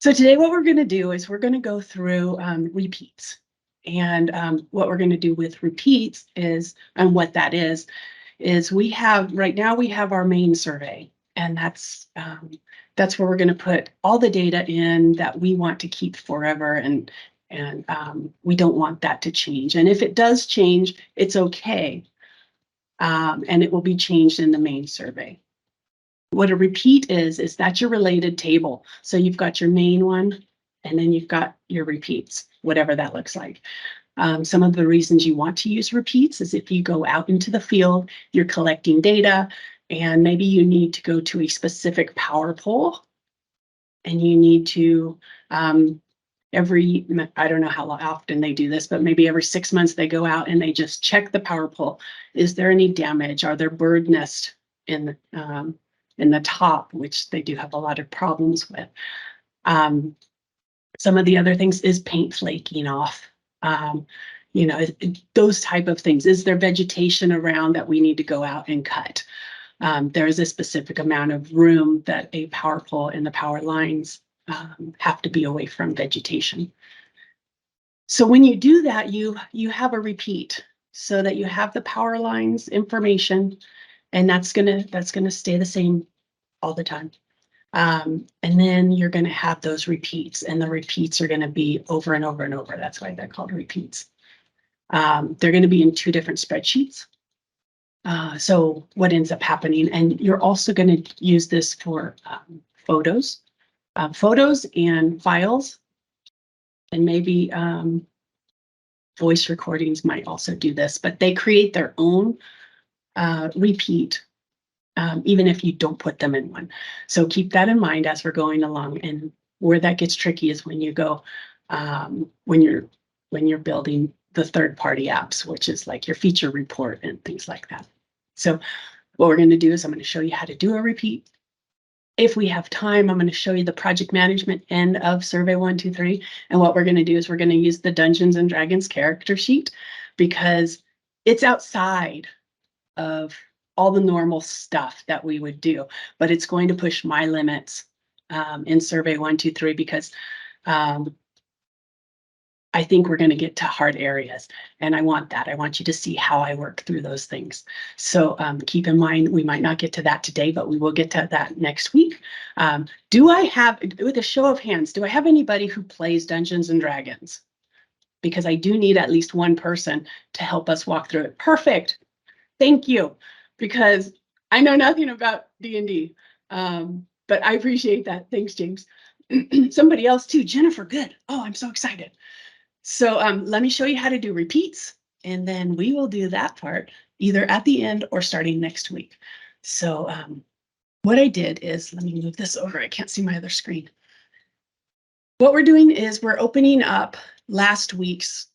So today what we're going to do is we're going to go through repeats. And what we're going to do with repeats is, and what that is we have, right now we have our main survey. And that's where we're going to put all the data in that we want to keep forever. And we don't want that to change. And if it does change, it's okay. And it will be changed in the main survey. What a repeat is that's your related table. So you've got your main one, and then you've got your repeats, whatever that looks like. Some of the reasons you want to use repeats is if you go out into the field, you're collecting data, and maybe you need to go to a specific power pole, and you need to, I don't know how often they do this, but maybe every 6 months they go out and they just check the power pole. Is there any damage? Are there bird nests in the top, which they do have a lot of problems with? Some of the other things is paint flaking off. Those type of things. Is there vegetation around that we need to go out and cut? There is a specific amount of room that a power pole and the power lines have to be away from vegetation. So when you do that, you have a repeat so that you have the power lines information, and that's gonna stay the same all the time. And then you're going to have those repeats, and the repeats are going to be over and over and over. That's why they're called repeats. They're going to be in 2 different spreadsheets. So what ends up happening, and you're also going to use this for photos and files, and maybe voice recordings might also do this, but they create their own repeat. Even if you don't put them in one. So keep that in mind as we're going along. And where that gets tricky is when you go, when you're building the third-party apps, which is like your feature report and things like that. So what we're going to do is I'm going to show you how to do a repeat. If we have time, I'm going to show you the project management end of Survey123. And what we're going to do is we're going to use the Dungeons and Dragons character sheet, because it's outside of all the normal stuff that we would do, but it's going to push my limits in Survey123, because I think we're going to get to hard areas, and I want that. I want you to see how I work through those things. So keep in mind, we might not get to that today, but we will get to that next week. Do I have, with a show of hands, do I have anybody who plays Dungeons and Dragons? Because I do need at least one person to help us walk through it. Perfect. Thank you. Because I know nothing about D&D, but I appreciate that. Thanks, James. Somebody else too, Jennifer, good. Oh, I'm so excited. So let me show you how to do repeats, and then we will do that part either at the end or starting next week. So what I did is, let me move this over. I can't see my other screen. What we're doing is we're opening up last week's,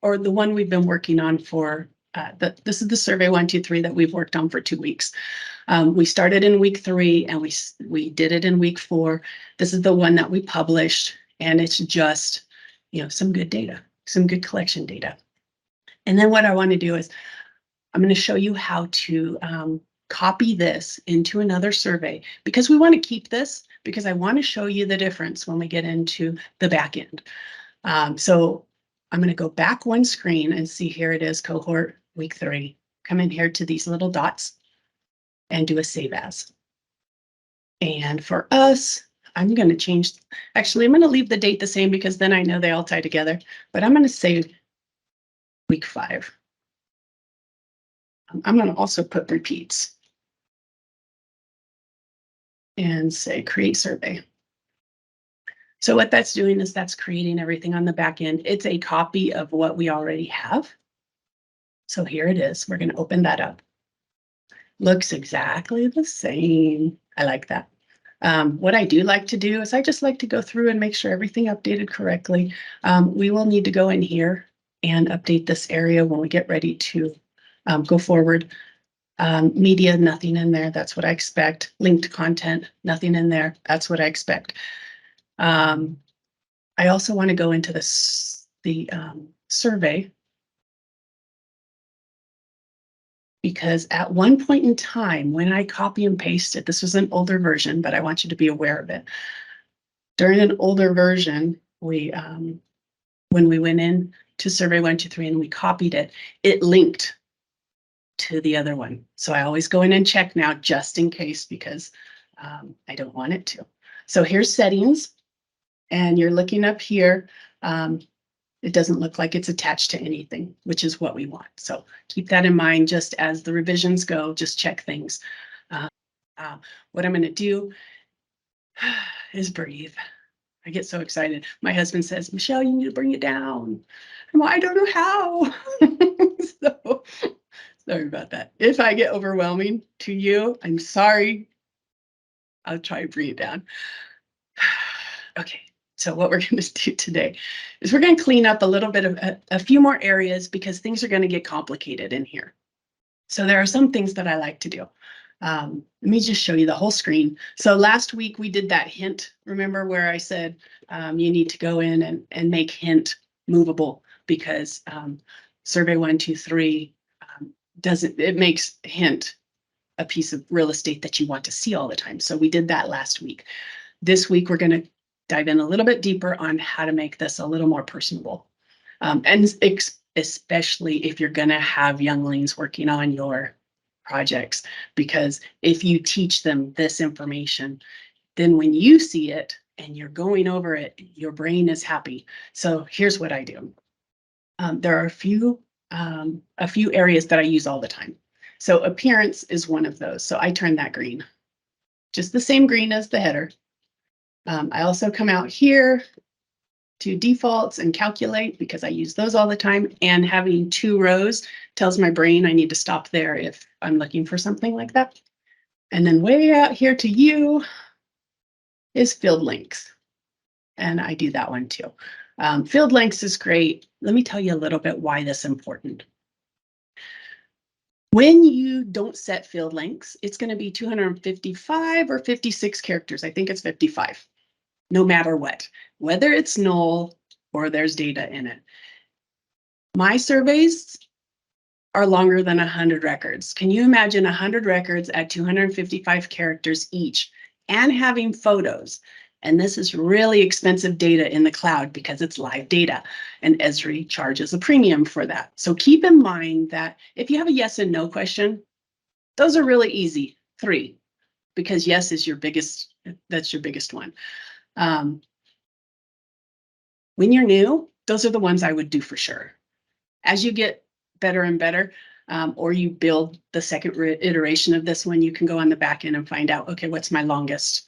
or the one we've been working on for this is the Survey123 that we've worked on for 2 weeks. We started in week 3 and we did it in week 4. This is the one that we published, and it's just, some good data, some good collection data. And then what I want to do is I'm going to show you how to copy this into another survey, because we want to keep this, because I want to show you the difference when we get into the back end. So I'm going to go back one screen and see, here it is, cohort week 3. Come in here to these little dots and do a save as. And for us, I'm going to change, actually, I'm going to leave the date the same, because then I know they all tie together, but I'm going to say week 5. I'm going to also put repeats and say create survey. So what that's doing is that's creating everything on the back end. It's a copy of what we already have. So here it is. We're going to open that up. Looks exactly the same. I like that. What I do like to do is I just like to go through and make sure everything updated correctly. We will need to go in here and update this area when we get ready to go forward. Media, nothing in there. That's what I expect. Linked content, nothing in there. That's what I expect. I also want to go into the survey, because at one point in time when I copy and pasted, this was an older version, but I want you to be aware of it. During an older version, when we went in to Survey123 and we copied it, it linked to the other one. So I always go in and check now just in case, because I don't want it to. So here's settings, and you're looking up here. It doesn't look like it's attached to anything, which is what we want. So keep that in mind just as the revisions go, just check things. What I'm going to do is breathe. I get so excited. My husband says, Michelle, you need to bring it down. I'm like, I don't know how. So sorry about that. If I get overwhelming to you, I'm sorry. I'll try to bring it down. Okay, so what we're going to do today is we're going to clean up a little bit of a few more areas because things are going to get complicated in here. So there are some things that I like to do. Let me just show you the whole screen. So last week we did that hint. Remember where I said you need to go in and make hint movable because Survey123 it makes hint a piece of real estate that you want to see all the time. So we did that last week. This week we're going to dive in a little bit deeper on how to make this a little more personable. And especially if you're going to have younglings working on your projects, because if you teach them this information, then when you see it and you're going over it, your brain is happy. So here's what I do. There are a few areas that I use all the time. So appearance is one of those. So I turn that green, just the same green as the header. I also come out here to defaults and calculate because I use those all the time. And having 2 rows tells my brain I need to stop there if I'm looking for something like that. And then way out here to you is field length. And I do that one too. Field lengths is great. Let me tell you a little bit why this is important. When you don't set field lengths, it's going to be 255 or 56 characters. I think it's 55, no matter what, whether it's null or there's data in it. My surveys are longer than 100 records. Can you imagine 100 records at 255 characters each and having photos? And this is really expensive data in the cloud because it's live data, and Esri charges a premium for that. So keep in mind that if you have a yes and no question, those are really easy, 3, because yes is your biggest, that's your biggest one. When you're new, those are the ones I would do for sure. As you get better and better, or you build the second iteration of this one, you can go on the back end and find out, okay, what's my longest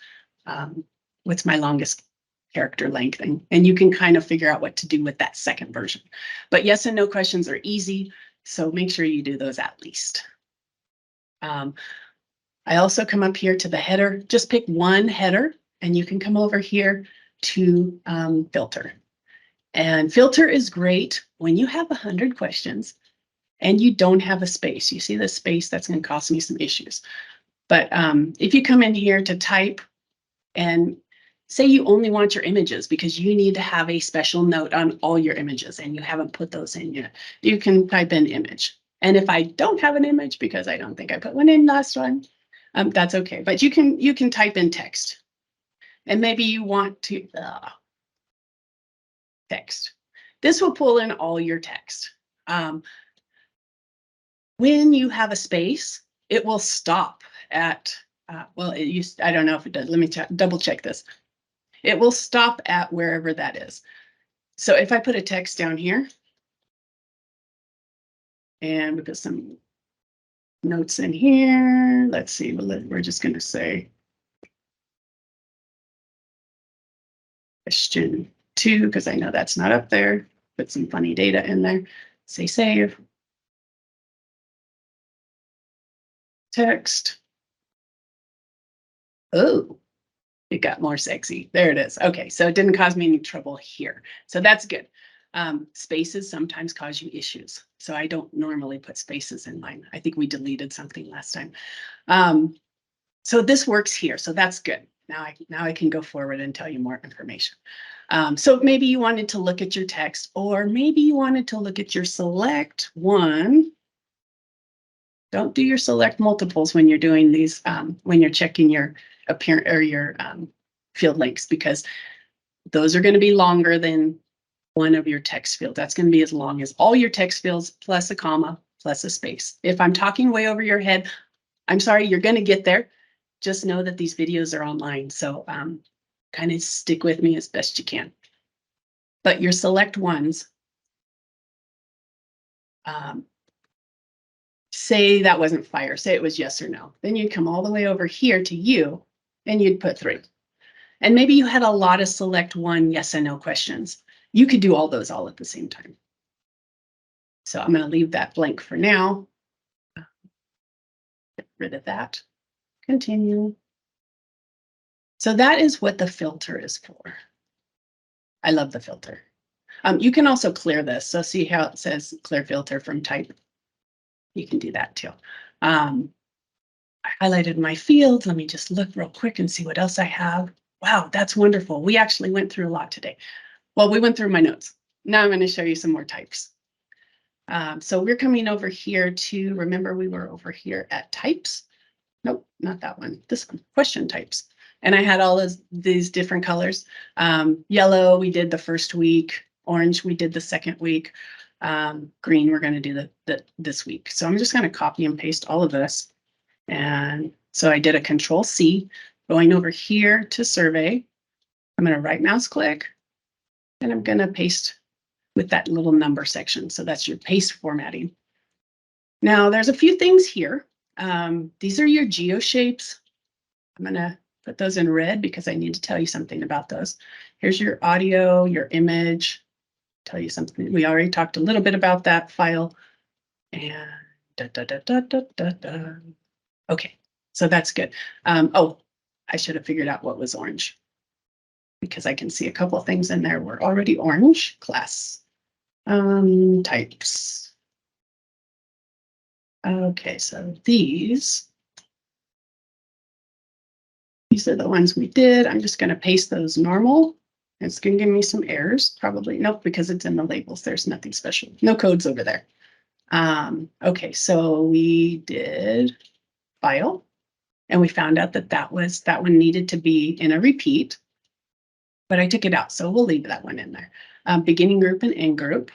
character length, and you can kind of figure out what to do with that second version. But yes and no questions are easy, so make sure you do those at least. I also come up here to the header, just pick one header, and you can come over here to filter. And filter is great when you have 100 questions and you don't have a space. You see the space, that's going to cause me some issues. But if you come in here to type and say you only want your images because you need to have a special note on all your images and you haven't put those in yet, you can type in image. And if I don't have an image because I don't think I put one in last one, that's okay. But you can type in text. And maybe you want to text. This will pull in all your text. When you have a space, it will stop at, well, it used, I don't know if it does. Let me double check this. It will stop at wherever that is. So if I put a text down here and we put some notes in here, let's see, we're just going to say question 2, because I know that's not up there. Put some funny data in there. Say save. Text. Oh, it got more sexy. There it is. Okay, so it didn't cause me any trouble here. So that's good. Spaces sometimes cause you issues. So I don't normally put spaces in mine. I think we deleted something last time. So this works here. So that's good. Now I can go forward and tell you more information. So maybe you wanted to look at your text, or maybe you wanted to look at your select one. Don't do your select multiples when you're doing these, when you're checking your appearance or your field links, because those are going to be longer than one of your text fields. That's going to be as long as all your text fields plus a comma plus a space. If I'm talking way over your head, I'm sorry, you're going to get there. Just know that these videos are online. So kind of stick with me as best you can. But your select ones, say that wasn't fire, say it was yes or no. Then you'd come all the way over here to you and you'd put 3. And maybe you had a lot of select one yes and no questions. You could do all those all at the same time. So I'm going to leave that blank for now. Get rid of that. Continue. So that is what the filter is for. I love the filter. You can also clear this. So see how it says clear filter from type. You can do that too. I highlighted my fields. Let me just look real quick and see what else I have. Wow, that's wonderful. We actually went through a lot today. Well, we went through my notes. Now I'm going to show you some more types. So we're coming over here to, remember we were over here at types. Nope, not that one. This one, question types. And I had all these different colors. Yellow, we did the first week. Orange, we did the second week. Green, we're going to do this week. So I'm just going to copy and paste all of this. And so I did a Control C, going over here to survey. I'm going to right mouse click, and I'm going to paste with that little number section. So that's your paste formatting. Now there's a few things here. These are your geo shapes. I'm going to put those in red because I need to tell you something about those. Here's your audio, your image. Tell you something. We already talked a little bit about that file. And okay, so that's good. Oh, I should have figured out what was orange because I can see a couple of things in there were already orange. Class types. Okay, so these are the ones we did. I'm just going to paste those normal. It's going to give me some errors, probably. Nope, because it's in the labels. There's nothing special. No codes over there. Okay, so we did file, and we found out that that one needed to be in a repeat, but I took it out, so we'll leave that one in there. Beginning group and end group.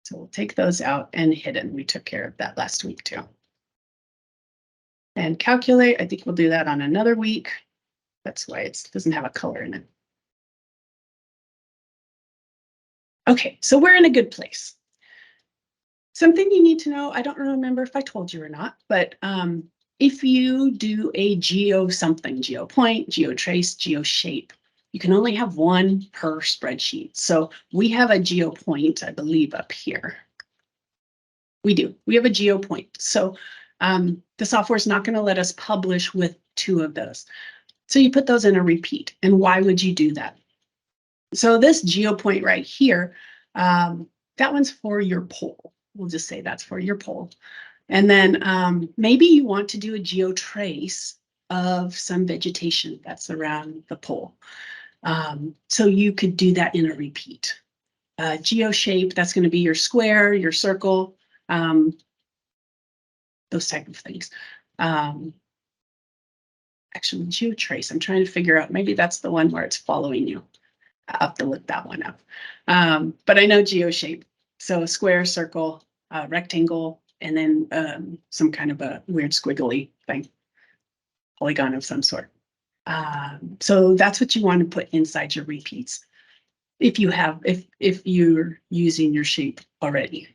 So we'll take those out, and hidden. We took care of that last week too. And calculate, I think we'll do that on another week. That's why it doesn't have a color in it. Okay, so we're in a good place. Something you need to know, I don't remember if I told you or not, but if you do a geo something, geo point, geo trace, geo shape, you can only have one per spreadsheet. So we have a geo point, I believe, up here. We do. We have a geo point. So the software is not going to let us publish with 2 of those. So you put those in a repeat. And why would you do that? So this geo point right here, that one's for your poll. We'll just say that's for your poll. And then maybe you want to do a geo trace of some vegetation that's around the poll. So you could do that in a repeat. Geo shape, that's going to be your square, your circle, those type of things. Actually, geo trace, I'm trying to figure out, maybe that's the one where it's following you. I'll have to look that one up. But I know geo shape. So square, circle, rectangle, and then some kind of a weird squiggly thing, polygon of some sort. So that's what you want to put inside your repeats if you have, if you're using your shape already.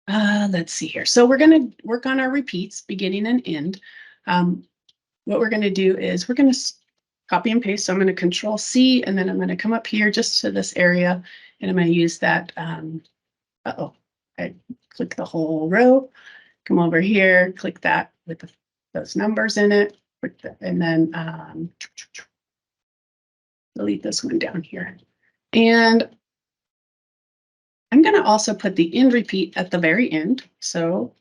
Let's see here. So we're going to work on our repeats, beginning and end. What we're going to do is we're going to copy and paste. So I'm going to Control C, and then I'm going to come up here just to this area, and I'm going to use that. I click the whole row, come over here, click that with those numbers in it, and then delete this one down here. And I'm going to also put the end repeat at the very end. So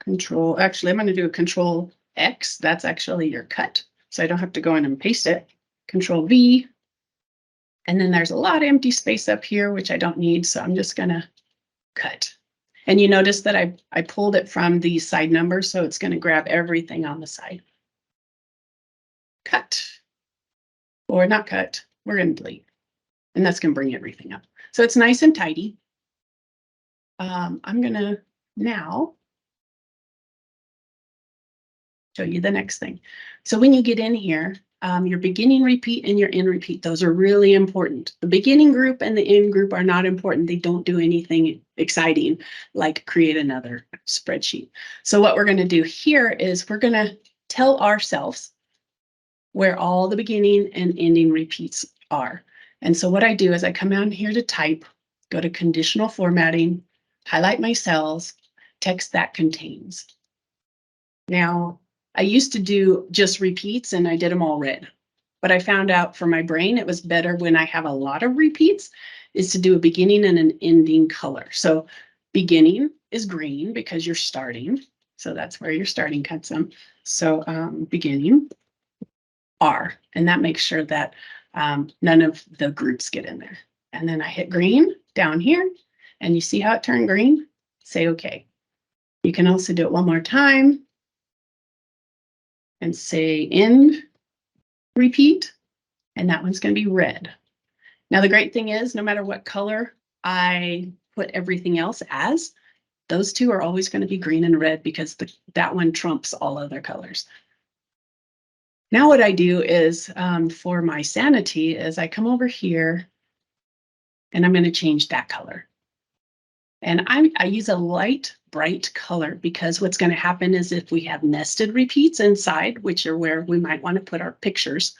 actually, I'm going to do a Control X. That's actually your cut. So I don't have to go in and paste it. Control V. And then there's a lot of empty space up here, which I don't need. So I'm just going to cut. And you notice that I pulled it from the side numbers. So it's going to grab everything on the side. Cut. Or not cut. We're going to delete. and that's going to bring everything up. So it's nice and tidy. I'm going to now show you the next thing. So when you get in here, your beginning repeat and your end repeat, those are really important. The beginning group and the end group are not important. They don't do anything exciting like create another spreadsheet. So what we're going to do here is we're going to tell ourselves where all the beginning and ending repeats are. And so what I do is I come down here to type, go to conditional formatting, highlight my cells, text that contains. Now, I used to do just repeats and I did them all red, but I found out for my brain, it was better when I have a lot of repeats is to do a beginning and an ending color. So beginning is green because you're starting. So that's where your starting comes from. So beginning R, and that makes sure that none of the groups get in there. And then I hit green down here and you see how it turned green? Say okay. You can also do it one more time and say end repeat, and that one's going to be red. Now, the great thing is no matter what color I put everything else as, those two are always going to be green and red because that one trumps all other colors. Now what I do is for my sanity is I come over here and I'm going to change that color. And I use a light, bright color because what's going to happen is if we have nested repeats inside, which are where we might want to put our pictures,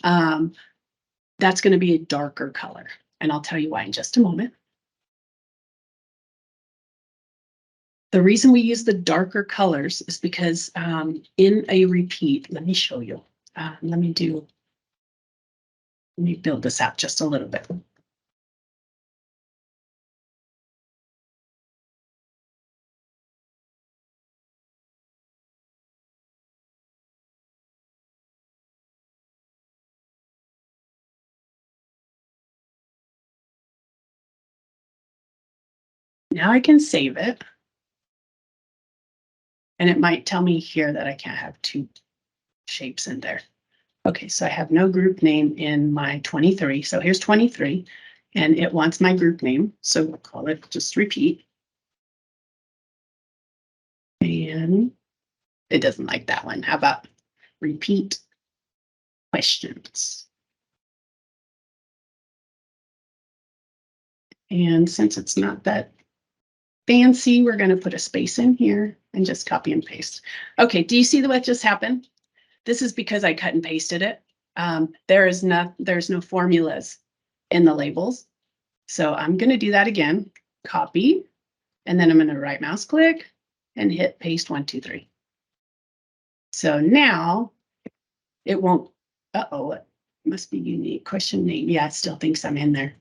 that's going to be a darker color. And I'll tell you why in just a moment. The reason we use the darker colors is because in a repeat, let me show you. Let me build this out just a little bit. Now I can save it. And it might tell me here that I can't have two shapes in there. Okay, so I have no group name in my 23. So here's 23, and it wants my group name. So we'll call it just repeat. And it doesn't like that one. How about repeat questions? And since it's not that fancy, we're going to put a space in here and just copy and paste. Okay, do you see what just happened? This is because I cut and pasted it. There's no formulas in the labels. So I'm going to do that again, copy, and then I'm going to right mouse click and hit paste 1, 2, 3. So now it won't, uh-oh, it must be unique question name. Yeah, it still thinks I'm in there.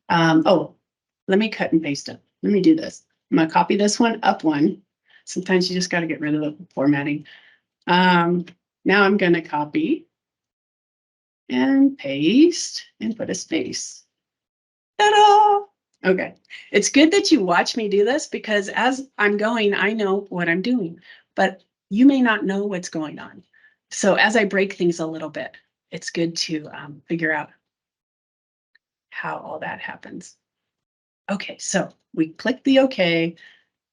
Oh, let me cut and paste it. Let me do this. I'm going to copy this one up one. Sometimes you just got to get rid of the formatting. Now I'm going to copy and paste and put a space. Ta-da! Okay, it's good that you watch me do this because as I'm going, I know what I'm doing, but you may not know what's going on. So as I break things a little bit, it's good to figure out how all that happens. Okay, so we click the OK,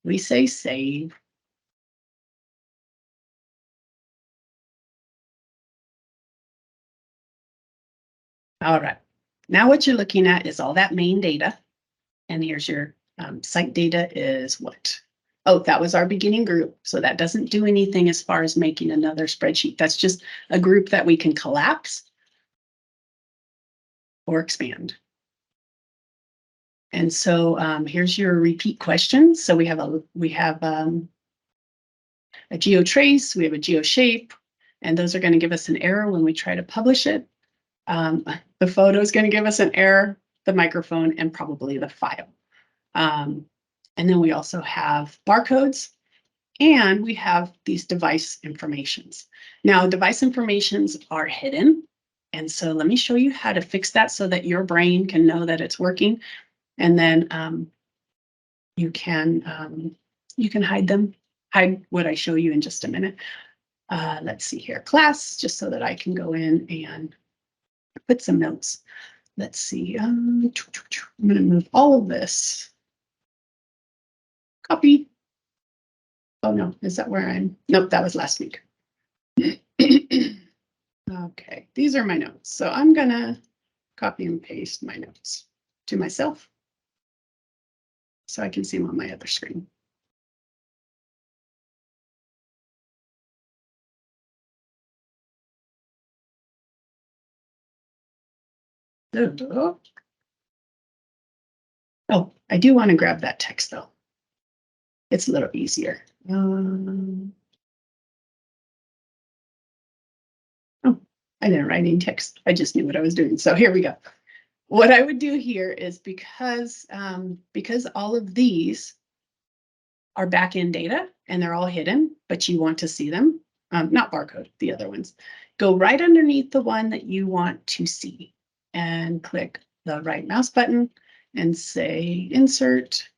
we say save. All right, now what you're looking at is all that main data. And here's your site data is what? Oh, that was our beginning group. So that doesn't do anything as far as making another spreadsheet. That's just a group that we can collapse or expand. And so here's your repeat questions. So we have a geotrace, we have a geoshape, and those are going to give us an error when we try to publish it. The photo is going to give us an error, the microphone, and probably the file. And then we also have barcodes, and we have these device informations. Now, device informations are hidden. And so let me show you how to fix that so that your brain can know that it's working. And then you can hide them, hide what I show you in just a minute. Let's see here, class, just so that I can go in and put some notes. let's see. I'm going to move all of this. Copy. Oh no, is that where I'm? Nope, that was last week. Okay, these are my notes. So I'm gonna copy and paste my notes to myself so I can see them on my other screen. Oh, I do want to grab that text though. It's a little easier. Oh, I didn't write any text. I just knew what I was doing. So here we go. What I would do here is because all of these are back-end data and they're all hidden, but you want to see them, not barcode, the other ones, go right underneath the one that you want to see and click the right mouse button and say insert,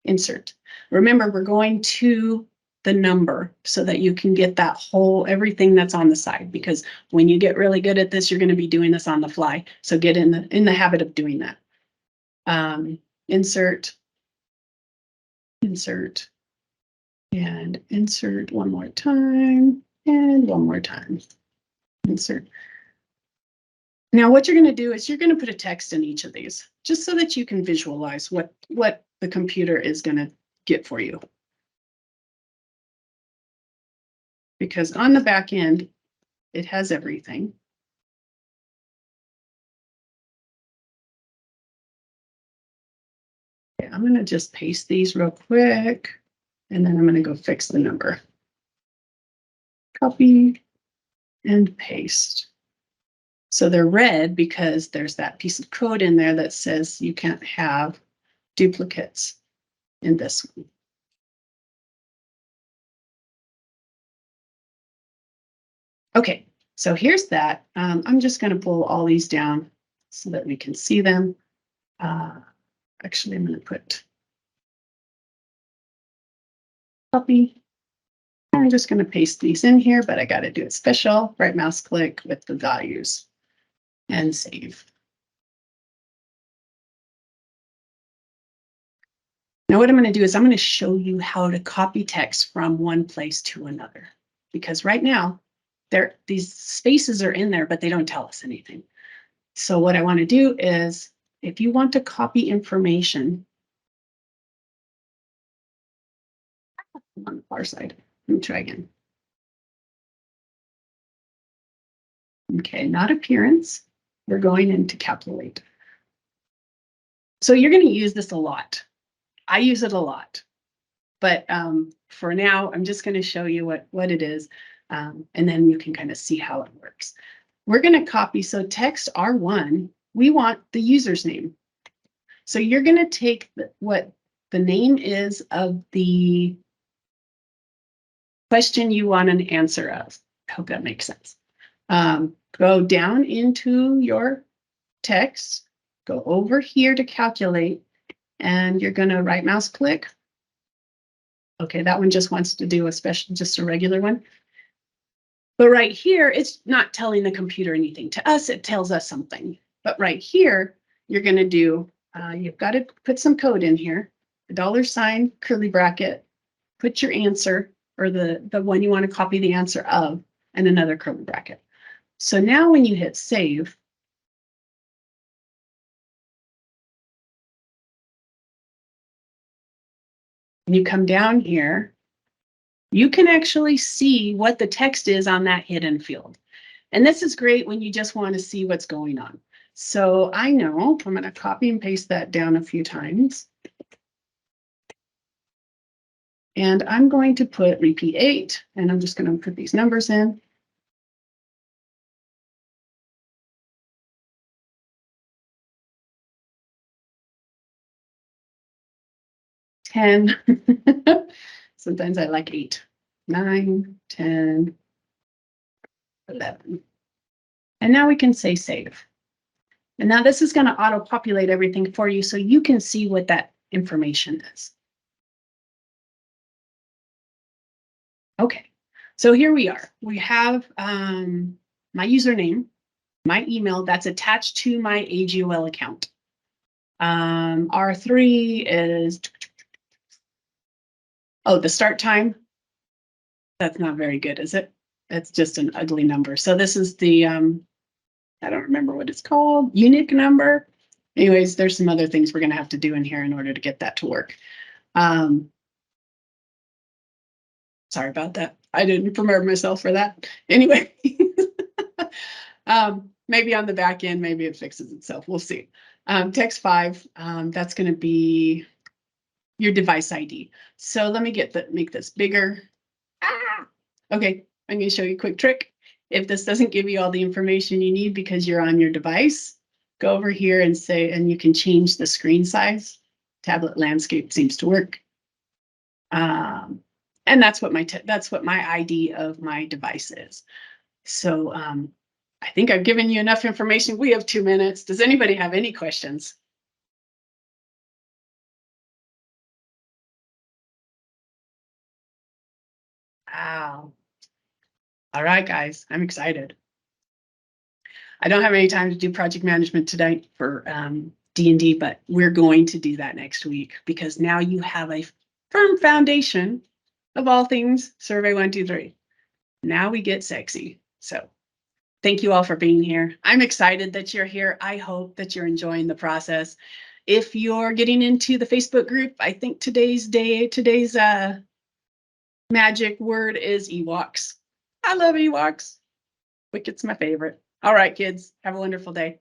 insert. Remember, we're going to the number so that you can get that whole, everything that's on the side, because when you get really good at this, you're going to be doing this on the fly. So get in the habit of doing that. Insert, insert, and insert one more time, and one more time. Insert. Now what you're going to do is you're going to put a text in each of these, just so that you can visualize what the computer is going to get for you. Because on the back end, it has everything. Okay, I'm going to just paste these real quick, and then I'm going to go fix the number. Copy and paste. So they're red because there's that piece of code in there that says you can't have duplicates in this one. Okay, so here's that. I'm just going to pull all these down so that we can see them. Actually, I'm going to put copy. I'm just going to paste these in here, but I got to do it special. Right mouse click with the values and save. Now what I'm going to do is I'm going to show you how to copy text from one place to another, because right now these spaces are in there, but they don't tell us anything. So what I want to do is, if you want to copy information on the far side, let me try again. Okay, not appearance. We're going into calculate. So you're going to use this a lot. I use it a lot. But for now, I'm just going to show you what it is. And then you can kind of see how it works. We're going to copy. So text R1, we want the user's name. So you're going to take what the name is of the question you want an answer of. I hope that makes sense. Go down into your text, go over here to calculate, and you're going to right mouse click. Okay, that one just wants to do a special, just a regular one. But right here, it's not telling the computer anything. To us, it tells us something. But right here, you're going to do, you've got to put some code in here, $, curly bracket, put your answer, or the one you want to copy the answer of, and another curly bracket. So now when you hit save, and you come down here, you can actually see what the text is on that hidden field. And this is great when you just want to see what's going on. So I know I'm going to copy and paste that down a few times. And I'm going to put repeat 8, and I'm just going to put these numbers in. Ten. Sometimes I like 8, 9, 10, 11. And now we can say save. And now this is going to auto-populate everything for you so you can see what that information is. Okay, so here we are. We have my username. my email that's attached to my AGOL account. R3 is, oh, the start time. That's not very good, is it? It's just an ugly number. So this is the, I don't remember what it's called, unique number. Anyways, there's some other things we're going to have to do in here in order to get that to work. Sorry about that. I didn't prepare myself for that. Anyway, maybe on the back end, maybe it fixes itself. We'll see. Text 5, that's going to be your device ID. So let me make this bigger. Okay, I'm going to show you a quick trick. If this doesn't give you all the information you need because you're on your device, go over here and say, and you can change the screen size. Tablet landscape seems to work. And that's what my ID of my device is. So I think I've given you enough information. We have 2 minutes. Does anybody have any questions? Wow. All right, guys, I'm excited. I don't have any time to do project management tonight for D&D, but we're going to do that next week because now you have a firm foundation of all things Survey123. Now we get sexy. So thank you all for being here. I'm excited that you're here. I hope that you're enjoying the process. If you're getting into the Facebook group, I think today's magic word is Ewoks. I love Ewoks. Wicked's my favorite. All right, kids, have a wonderful day.